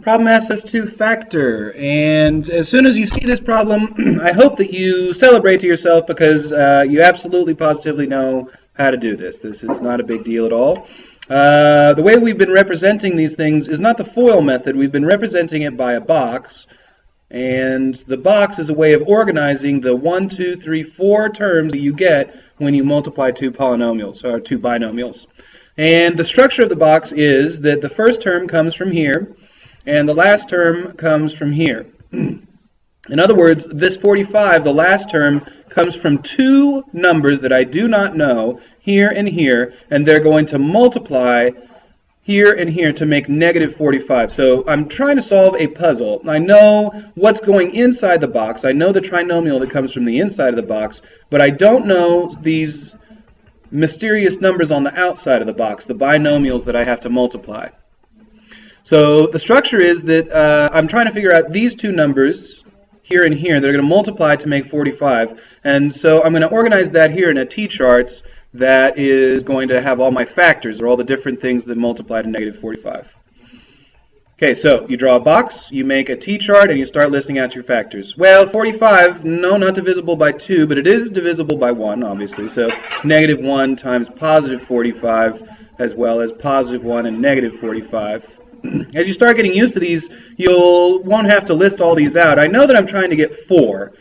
Problem asks us to factor, and as soon as you see this problem, I hope that you celebrate to yourself because you absolutely positively know how to do this. This is not a big deal at all. The way we've been representing these things is not the FOIL method. We've been representing it by a box, and the box is a way of organizing the 1, 2, 3, 4 terms that you get when you multiply two polynomials, or two binomials. And the structure of the box is that the first term comes from here, and the last term comes from here. In other words, this 45, the last term, comes from two numbers that I do not know, here and here, and they're going to multiply here and here to make negative 45. So I'm trying to solve a puzzle. I know what's going inside the box. I know the trinomial that comes from the inside of the box, but I don't know these mysterious numbers on the outside of the box, the binomials that I have to multiply. So the structure is that I'm trying to figure out these two numbers, here and here, that are going to multiply to make 45. And so I'm going to organize that here in a T-chart that is going to have all my factors, or all the different things that multiply to negative 45. Okay, so you draw a box, you make a T-chart, and you start listing out your factors. Well, 45, no, not divisible by 2, but it is divisible by 1, obviously. So negative 1 times positive 45, as well as positive 1 and negative 45. As you start getting used to these, you won't have to list all these out. I know that I'm trying to get 4.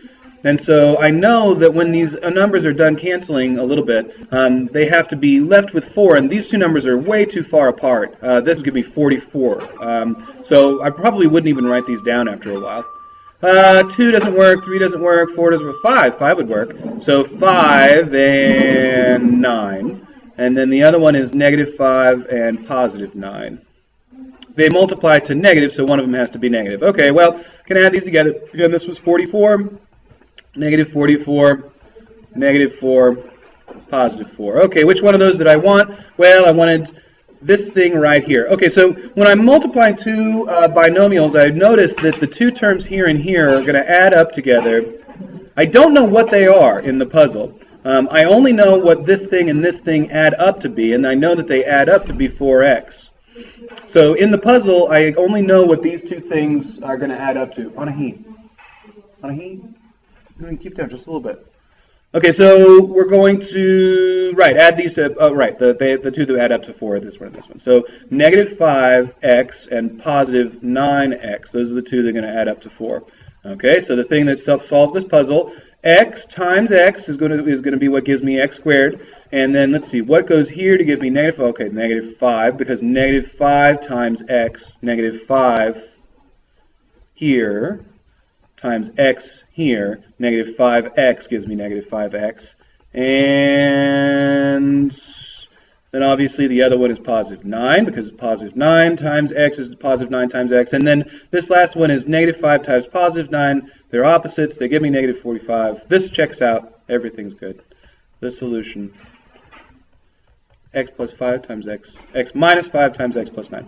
And so I know that when these numbers are done canceling a little bit, they have to be left with 4, and these two numbers are way too far apart. This is going to be 44. So I probably wouldn't even write these down after a while. 2 doesn't work, 3 doesn't work, 4 doesn't work, 5 would work. So 5 and 9. And then the other one is negative 5 and positive 9. They multiply to negative, so one of them has to be negative. Okay, well, I can add these together. Again, this was 44. Negative 44, negative 4, positive 4. Okay, which one of those did I want? Well, I wanted this thing right here. Okay, so when I'm multiplying two binomials, I noticed that the two terms here and here are going to add up together. I don't know what they are in the puzzle. I only know what this thing and this thing add up to be, and I know that they add up to be 4x. So in the puzzle, I only know what these two things are going to add up to. Anahi. Anahi? Keep down just a little bit. Okay, so we're going to, add these to, the two that add up to 4, this one and this one. So negative 5x and positive 9x, those are the two that are going to add up to 4. Okay, so the thing that solves this puzzle, x times x is going to be what gives me x squared. And then let's see, what goes here to give me negative, okay, negative 5, because negative 5 times x, negative 5 here, times x here, negative 5x gives me negative 5x. And then obviously the other one is positive 9, because positive 9 times x is positive 9 times x. And then this last one is negative 5 times positive 9. They're opposites. They give me negative 45. This checks out. Everything's good. The solution, x plus 5 times x minus 5 times x plus 9.